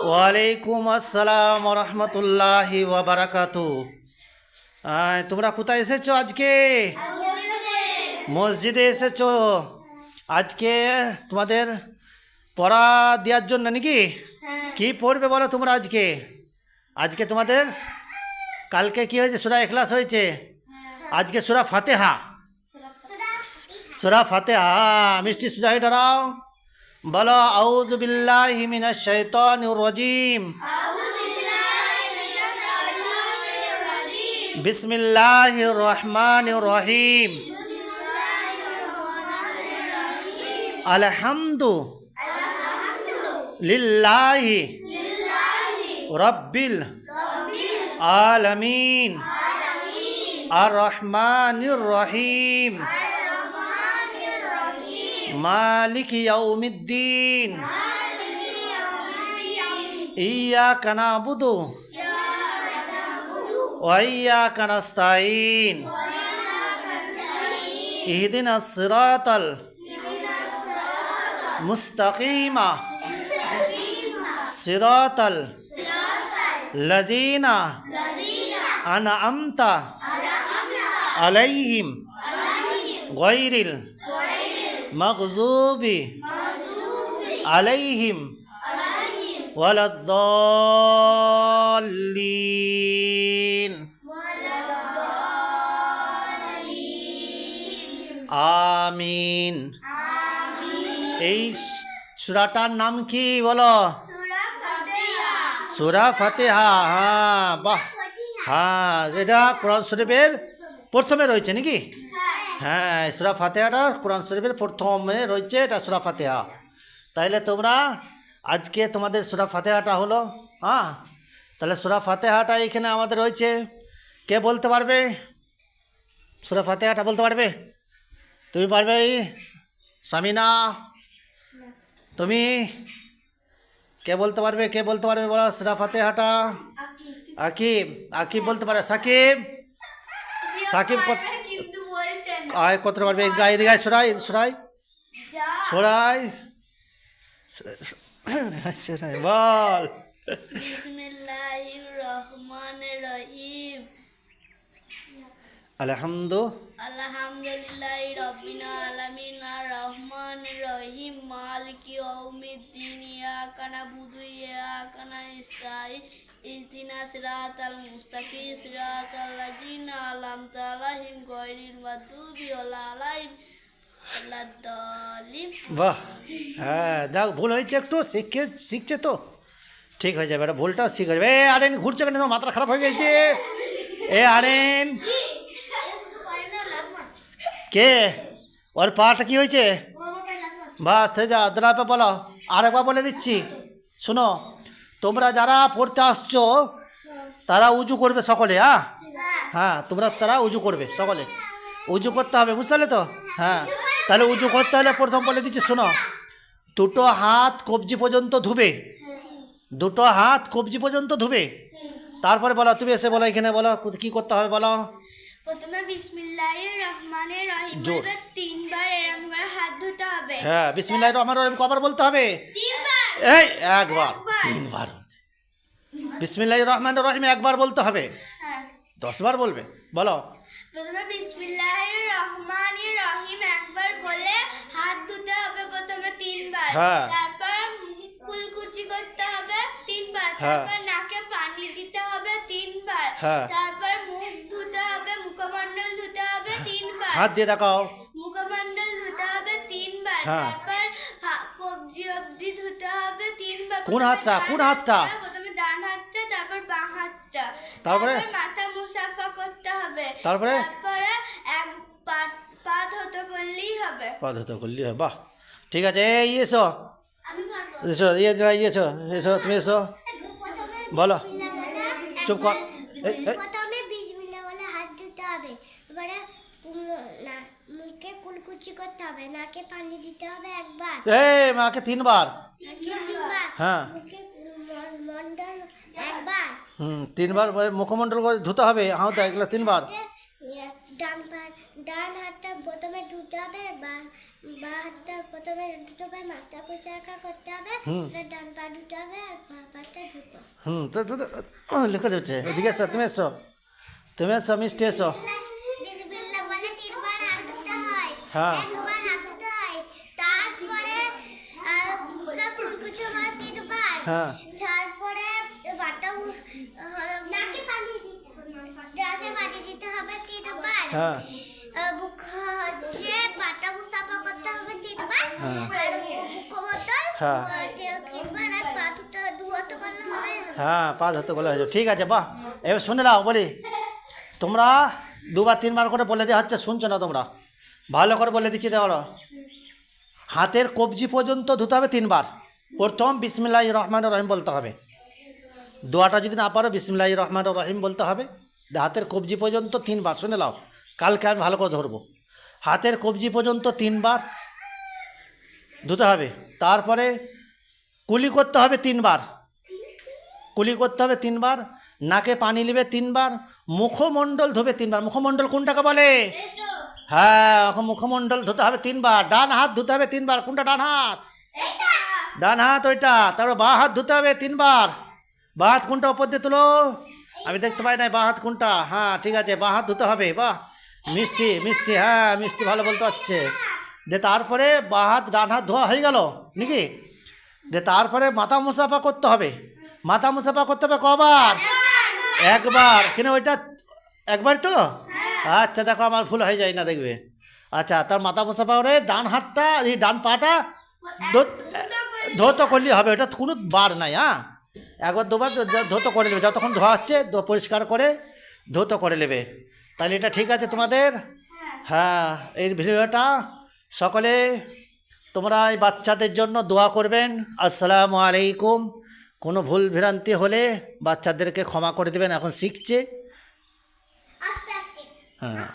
ওয়ালাইকুম আসসালাম রহমতুল্লাহি ওয়া বারাকাতুহু। তোমরা কোথায় এসেছো আজকে? মসজিদে এসেছো। আজকে তোমাদের পড়া দেওয়ার জন্য নাকি? কি পড়বে বলো তোমরা আজকে? আজকে তোমাদের কালকে কি হয়েছে? সূরা ইখলাস হয়েছে, আজকে সূরা ফাতিহা। সূরা ফাতিহা মিষ্টি সুজাই ডরাও, বলো আউযু বিল্লাহি মিনাশ শাইতানির রাজিম, বিসমিল্লাহির রহমানির রহিম, আলহামদু লিল্লাহি রাব্বিল আলামিন, আর রহমানির রহিম, মালিক ইয়াউমিদ্দিন, ইয়্যাকা না'বুদু ওয়া ইয়্যাকা নাস্তাঈন, ইহদিনাস সিরাতাল মুস্তাকিমা, সিরাতাল লাযীনা আন'আমতা আলাইহিম গায়রিল মাগযুবি আলাইহিম ওয়ালাদ-দাল্লিন। আমিন। এই সূরাটার নাম কি বলো? সূরা ফাতিহা। হ্যাঁ, বাহ, হ্যাঁ, এটা কোরআন শরীফের প্রথমে রয়েছে নাকি? হ্যাঁ, সূরা ফাতিহাটা কোরআন শরীফের প্রথমে রয়েছে, এটা সূরা ফাতিহা। তাইলে তোমরা আজকে তোমাদের সূরা ফাতিহাটা হলো। হ্যাঁ, তাহলে সূরা ফাতিহাটা এখানে আমাদের রয়েছে। কে বলতে পারবে? সূরা ফাতিহাটা বলতে পারবে? তুমি পারবে? সামিনা, তুমি কে বলতে পারবে? কে বলতে পারবে বলো সূরা ফাতিহাটা? আকিব, আকিব বলতে পারে। সাকিব, সাকিব কত পারবে? গায়ে গায়ে সরাই সরাই সরাই সরাই বল। বিসমিল্লাহির রহমানির রহিম, আলহামদুলিল্লাহি রাব্বিল আলামিন, আর রহমানির রহিম, মালিকি ইয়াউমিদ্দিন, ইয়্যাকা না'বুদু ওয়া ইয়্যাকা নাস্তাঈন, ইহদিনাস সিরাতাল মুস্তাকিম, সিরাতাল লাযীনা আন'আমতা আলাইহিম গায়রিল মাগযুবি আলাইহিম ওয়ালাদ-দাল্লিন। বাহ, হ্যাঁ, যাক, ভুল হয়েছে একটু, শিখছে তো ঠিক হয়ে যাবে। এটা ভুলটা শিখে যাবে। এ আরেন ঘুরছে কেন? তোমার মাথা খারাপ হয়ে গেছে? এ আরেন কে? ওর পাটা কি হয়েছে? বাস থেকে যা দ্রাপে বলো। আরেকবার বলে দিচ্ছি, শোনো, তোমরা যারা পড়তে আসছো তারা উজু করবে সকলে। হ্যাঁ, হ্যাঁ, তারা উজু করবে সকলে, উজু করতে হবে, বুঝতে পারলে তো? হ্যাঁ, তাহলে উজু করতে হলে প্রথম বলে দিচ্ছি, শোনো, দুটো হাত কবজি পর্যন্ত ধুবে, দুটো হাত কবজি পর্যন্ত ধুবে। তারপরে বলো, তুমি এসে বলো, এখানে বলো কি করতে হবে বলো। প্রথমে বিসমিল্লাহির রহমানির রহিম বলতে তিনবার এরকম করে হাত ধুতে হবে। হ্যাঁ, বিসমিল্লাহির রহমানির রহিম কবার বলতে হবে? তিনবার। এই একবার, তিনবার। বিসমিল্লাহির রহমানির রহিম একবার বলতে হবে, হ্যাঁ, 10 বার বলবে। বলো। প্রথমে বিসমিল্লাহির রহমানির রহিম একবার বলে হাত ধুতে হবে প্রথমে তিনবার। হ্যাঁ। তারপর কুলকুচি করতে হবে তিনবার। হ্যাঁ। তারপর নাকে পানি দিতে হবে তিনবার। হ্যাঁ। তারপর মুখ ধুতে হবে, মুখমণ্ডল ধুতে হবে তিনবার। হাত দিয়ে দেখাও। মুখমণ্ডল ধুতে হবে তিনবার। হ্যাঁ। তারপর কবজি অবধি ধুতে হবে তিনবার। কোন হাতটা? কোন হাতটা? প্রথমে ডান হাতটা, তারপর বাঁ হাতটা। তারপরে? মাথা মুসাফা করতে হবে। তারপরে? তারপরে এক পা ধুতে করলেই হবে। পা ধুতে করলি হয়। বাহ, ঠিক আছে। এই এসো, আমি পারবো। এসো, এসো, এসো, তুমি এসো, বলো। চুপ কর। প্রথমে বিসমিল্লাহ বলে হাত ধুতে হবে, এবারে মুখে কুলকুচি করতে হবে, নাকে পানি দিতে হবে একবার। এই মাকে 3 বার। হ্যাঁ। মুখে মণ্ডল একবার। 3 বার মুখমণ্ডল করে ধুতে হবে। হাত এগুলো 3 বার। ডান হাতটা প্রথমে ধুতে হবে, বা হাতটা প্রথমে করতে হবে, মাথা পোশাকা করতে হবে, ডান পা ধুতে হবে আর বাঁ পাটা ধুতে হবে। লিখে দিচ্ছে। এদিকে এসো, তুমি এসো, তুমি এসো, মিষ্টি এসো। বিসমিল্লাহ বলে 3 বার হাত ধুতে হয়, হ্যাঁ। 1 বার হাত ধুতে হয়, তারপরে কুলকুচি হয় 3 বার, হ্যাঁ। তারপরে বাটা নাকে পানি দিতে হবে 3 বার, হ্যাঁ। বুক হচ্ছে বাটা সাফা করতে হবে 3 বার, হ্যাঁ। আর বুক বোতল হ্যাঁ। 3 বার, আর পা ধুতে পারলে হবে। হ্যাঁ, পা ধরতে বলে হয়েছে, ঠিক আছে। বাহ, এবার শুনে নাও বলি, তোমরা 2 বার 3 বার করে বলে দেওয়া হচ্ছে, শুনছো না তোমরা? ভালো করে বলে দিচ্ছি, দেখো। হাতের কবজি পর্যন্ত ধুতে হবে 3 বার। প্রথম বিসমিল্লাহির রহমানির রহিম বলতে হবে। দোয়াটা যদি না পারো বিসমিল্লাহির রহমানির রহিম বলতে হবে। হাতের কবজি পর্যন্ত 3 বার, শুনে নাও, কালকে আমি ভালো করে ধরবো। হাতের কবজি পর্যন্ত 3 বার ধুতে হবে। তারপরে কুলি করতে হবে 3 বার, কুলি করতে হবে 3 বার। নাকে পানি নেবে 3 বার। মুখমণ্ডল ধোবে 3 বার। মুখমণ্ডল কোনটাকে বলে? হ্যাঁ, এখন মুখমণ্ডল ধুতে হবে 3 বার। ডান হাত ধুতে হবে 3 বার। কোনটা? ডান হাত। ডান হাত ওইটা। তারপর বাঁ হাত ধুতে হবে 3 বার। বাঁ হাত কোনটা? ওপর দিয়ে তুলো, আমি দেখতে পাই নাই বাঁ হাত কোনটা। হ্যাঁ, ঠিক আছে, বাঁ হাত ধুতে হবে। বাহ, মিষ্টি মিষ্টি, হ্যাঁ মিষ্টি ভালো বলতে পারছে। যে তারপরে বাঁ হাত ডান হাত ধোয়া হয়ে গেল নাকি? যে তারপরে মাথা মুসাফা করতে হবে। মাথা মুসাফা করতে হবে কবার? 1 বার। কেন ওইটা 1 বার তো? আচ্ছা, দেখো আমার ভুল হয়ে যায় না, দেখবে। আচ্ছা, তার মাথা মুসাফা করে ডান হাতটা, এই ডান পাটা ধৌত করলেই হবে, ওটা কোনো বার নাই। হ্যাঁ, 1 বার 2 বার ধৌত করে নেবে, যতক্ষণ ধোয়া হচ্ছে পরিষ্কার করে ধৌত করে নেবে। তাহলে এটা ঠিক আছে তোমাদের? হ্যাঁ, এই ভিডিওটা সকলে তোমরা এই বাচ্চাদের জন্য দোয়া করবেন। আসসালামু আলাইকুম। কোনো ভুল ভ্রান্তি হলে বাচ্চাদেরকে ক্ষমা করে দেবেন, এখন শিখছে। আস্তে আস্তে হ্যাঁ।